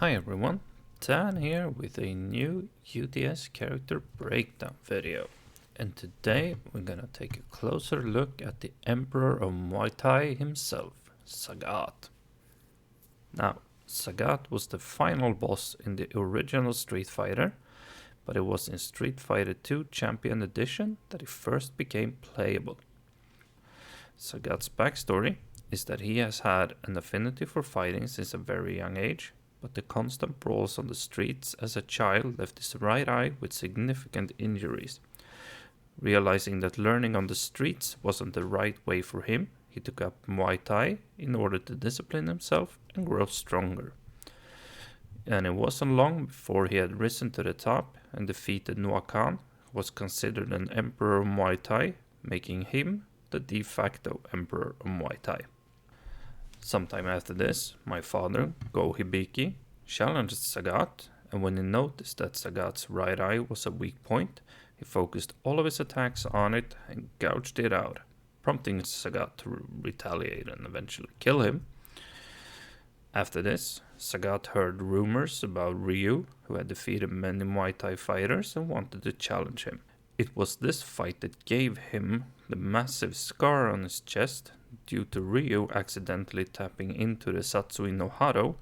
Hi everyone, Dan here with a new UTS character breakdown video. And today we're gonna take a closer look at the Emperor of Muay Thai himself, Sagat. Now, Sagat was the final boss in the original Street Fighter, but it was in Street Fighter 2 Champion Edition that he first became playable. Sagat's backstory is that he has had an affinity for fighting since a very young age, but the constant brawls on the streets as a child left his right eye with significant injuries. Realizing that learning on the streets wasn't the right way for him, he took up Muay Thai in order to discipline himself and grow stronger. And it wasn't long before he had risen to the top and defeated Noah Khan, who was considered an emperor of Muay Thai, making him the de facto emperor of Muay Thai. Sometime after this, my father, Go Hibiki, challenged Sagat, and when he noticed that Sagat's right eye was a weak point, he focused all of his attacks on it and gouged it out, prompting Sagat to retaliate and eventually kill him. After this, Sagat heard rumors about Ryu, who had defeated many Muay Thai fighters and wanted to challenge him. It was this fight that gave him the massive scar on his chest due to Ryu accidentally tapping into the Satsui no Hado,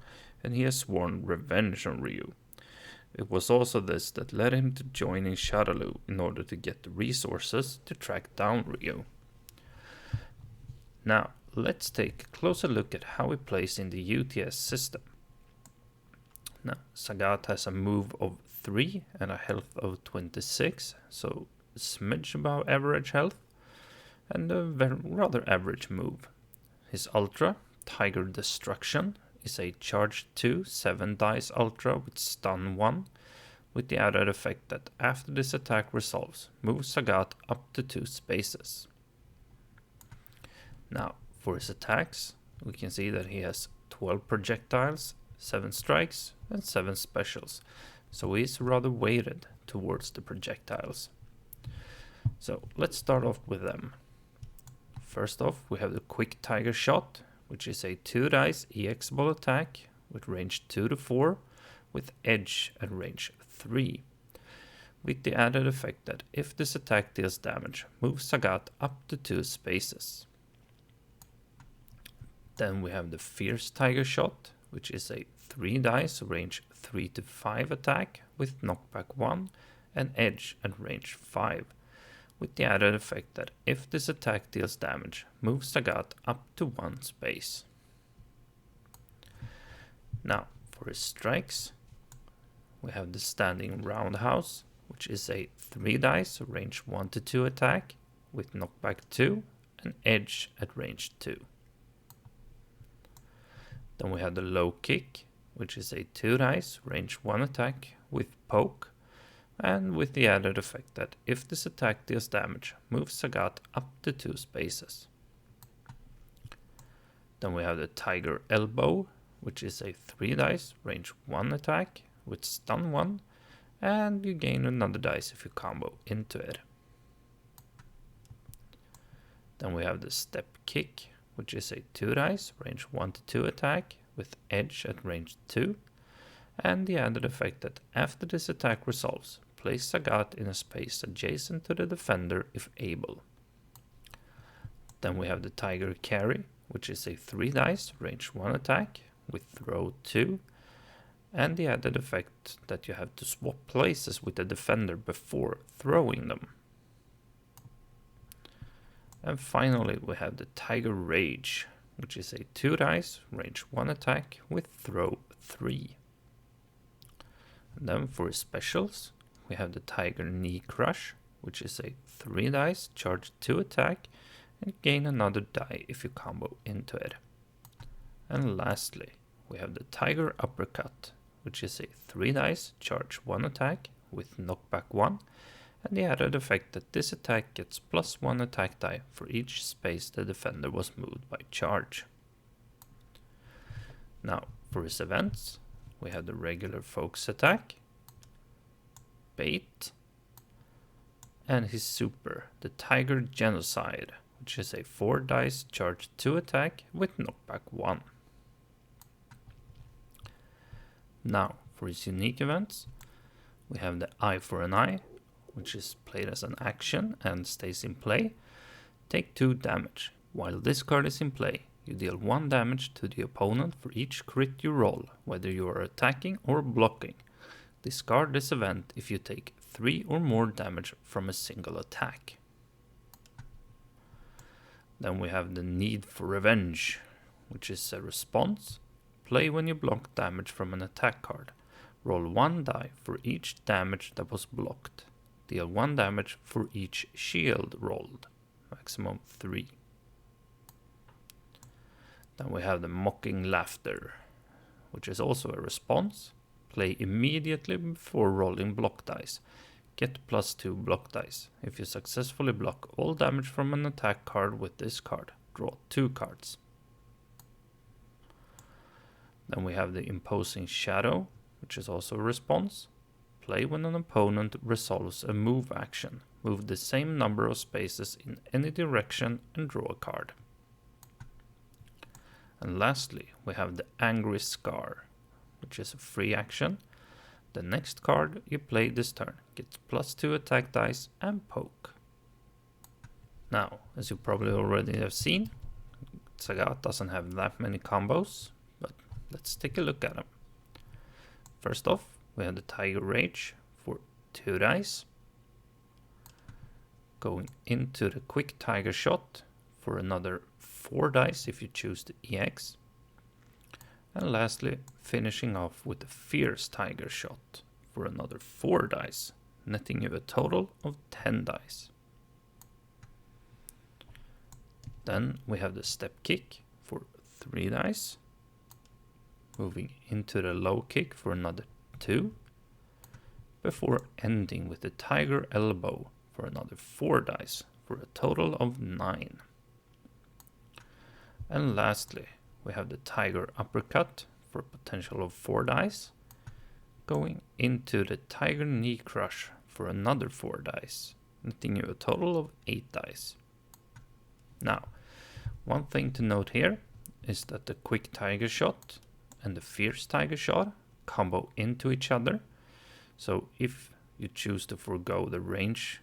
and he has sworn revenge on Ryu. It was also this that led him to joining Shadaloo in order to get the resources to track down Ryu. Now, let's take a closer look at how he plays in the UTS system. Now, Sagat has a move of 3 and a health of 26, so a smidge above average health, and a rather average move. His Ultra, Tiger Destruction, is a charge 2 7 dice Ultra with stun 1, with the added effect that after this attack resolves, move Sagat up to 2 spaces. Now, for his attacks, we can see that he has 12 projectiles, 7 strikes, and 7 specials, so he is rather weighted towards the projectiles. So let's start off with them. First off, we have the Quick Tiger Shot, which is a 2 dice EX ball attack with range 2 to 4, with edge at range 3, with the added effect that if this attack deals damage, move Sagat up to 2 spaces. Then we have the Fierce Tiger Shot, which is a 3 dice range 3 to 5 attack with knockback 1 and edge at range 5, with the added effect that if this attack deals damage, move Sagat up to 1 space. Now, for his strikes, we have the Standing Roundhouse, which is a 3 dice range 1 to 2 attack with knockback 2 and edge at range 2. Then we have the Low Kick, which is a 2 dice range 1 attack with poke, and with the added effect that if this attack deals damage, move Sagat up to 2 spaces. Then we have the Tiger Elbow, which is a 3 dice range 1 attack with stun 1, and you gain another dice if you combo into it. Then we have the Step Kick, which is a 2 dice range 1 to 2 attack with edge at range 2, and the added effect that after this attack resolves, place Sagat in a space adjacent to the defender if able. Then we have the Tiger Carry, which is a 3 dice range 1 attack with throw 2, and the added effect that you have to swap places with the defender before throwing them. And finally we have the Tiger Rage, which is a 2 dice range 1 attack with throw 3. And then for his specials, we have the Tiger Knee Crush, which is a 3 dice charge 2 attack and gain another die if you combo into it. And lastly, we have the Tiger Uppercut, which is a 3 dice charge 1 attack with knockback 1, and the added effect that this attack gets +1 attack die for each space the defender was moved by charge. Now, for his events, we have the regular Focus Attack, Bait, and his super, the Tiger Genocide, which is a 4 dice charge 2 attack with knockback 1. Now, for his unique events, we have the Eye for an Eye, which is played as an action and stays in play. Take 2 damage. While this card is in play, you deal 1 damage to the opponent for each crit you roll, whether you are attacking or blocking. Discard this event if you take 3 or more damage from a single attack. Then we have the Need for Revenge, which is a response. Play when you block damage from an attack card. Roll 1 die for each damage that was blocked. Deal 1 damage for each shield rolled, maximum 3. Then we have the Mocking Laughter, which is also a response. Play immediately before rolling block dice. Get +2 block dice. If you successfully block all damage from an attack card with this card, draw 2 cards. Then we have the Imposing Shadow, which is also a response. Play when an opponent resolves a move action. Move the same number of spaces in any direction and draw a card. And lastly, we have the Angry Scar, which is a free action. The next card you play this turn gets +2 attack dice and poke. Now, as you probably already have seen, Sagat doesn't have that many combos, but let's take a look at them. First off, we have the Tiger Rage for 2 dice. Going into the Quick Tiger Shot for another 4 dice if you choose the EX. And lastly, finishing off with the Fierce Tiger Shot for another 4 dice, netting you a total of 10 dice. Then we have the Step Kick for 3 dice. Moving into the Low Kick for another 2. Before ending with the Tiger Elbow for another 4 dice for a total of 9. And lastly, we have the Tiger Uppercut for a potential of 4 dice. Going into the Tiger Knee Crush for another 4 dice, netting you a total of 8 dice. Now, one thing to note here is that the Quick Tiger Shot and the Fierce Tiger Shot combo into each other. So if you choose to forego the range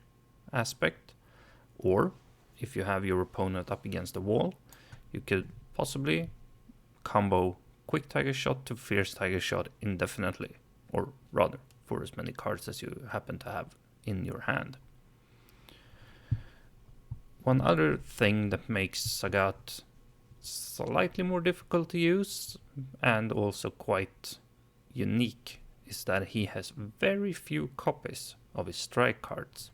aspect, or if you have your opponent up against the wall, you could possibly combo Quick Tiger Shot to Fierce Tiger Shot indefinitely, or rather for as many cards as you happen to have in your hand. One other thing that makes Sagat slightly more difficult to use and also quite unique is that he has very few copies of his strike cards.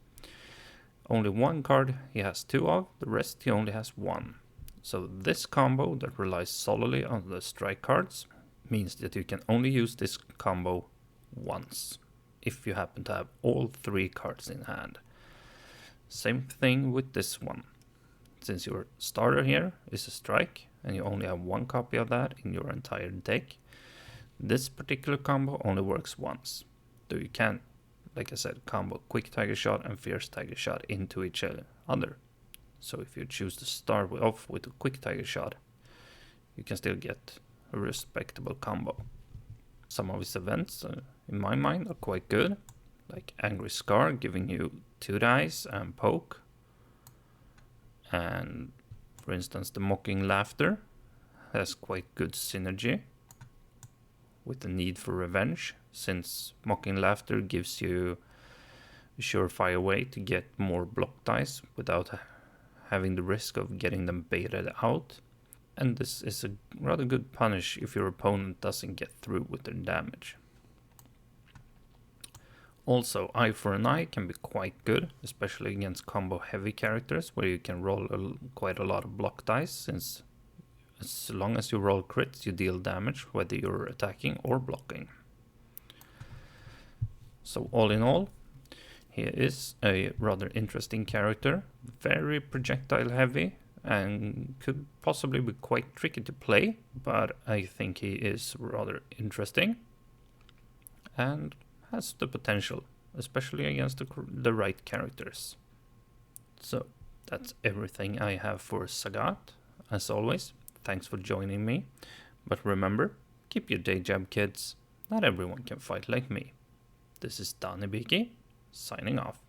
Only 1 card he has 2 of, the rest he only has 1. So this combo that relies solely on the strike cards means that you can only use this combo once, if you happen to have all 3 cards in hand. Same thing with this one. Since your starter here is a strike, and you only have 1 copy of that in your entire deck, this particular combo only works once. Though you can, like I said, combo Quick Tiger Shot and Fierce Tiger Shot into each other. So if you choose to start off with a Quick Tiger Shot, you can still get a respectable combo. Some of his events, in my mind, are quite good, like Angry Scar giving you 2 dice and poke. And for instance, the Mocking Laughter has quite good synergy with the Need for Revenge, since Mocking Laughter gives you a surefire way to get more block dice without having the risk of getting them baited out. And this is a rather good punish if your opponent doesn't get through with their damage. Also, Eye for an Eye can be quite good, especially against combo heavy characters where you can roll quite a lot of block dice, since as long as you roll crits you deal damage whether you're attacking or blocking. So all in all, he is a rather interesting character, very projectile heavy, and could possibly be quite tricky to play, but I think he is rather interesting and has the potential, especially against the right characters. So that's everything I have for Sagat. As always, thanks for joining me, but remember, keep your day job, kids. Not everyone can fight like me. This is Danny Biki, signing off.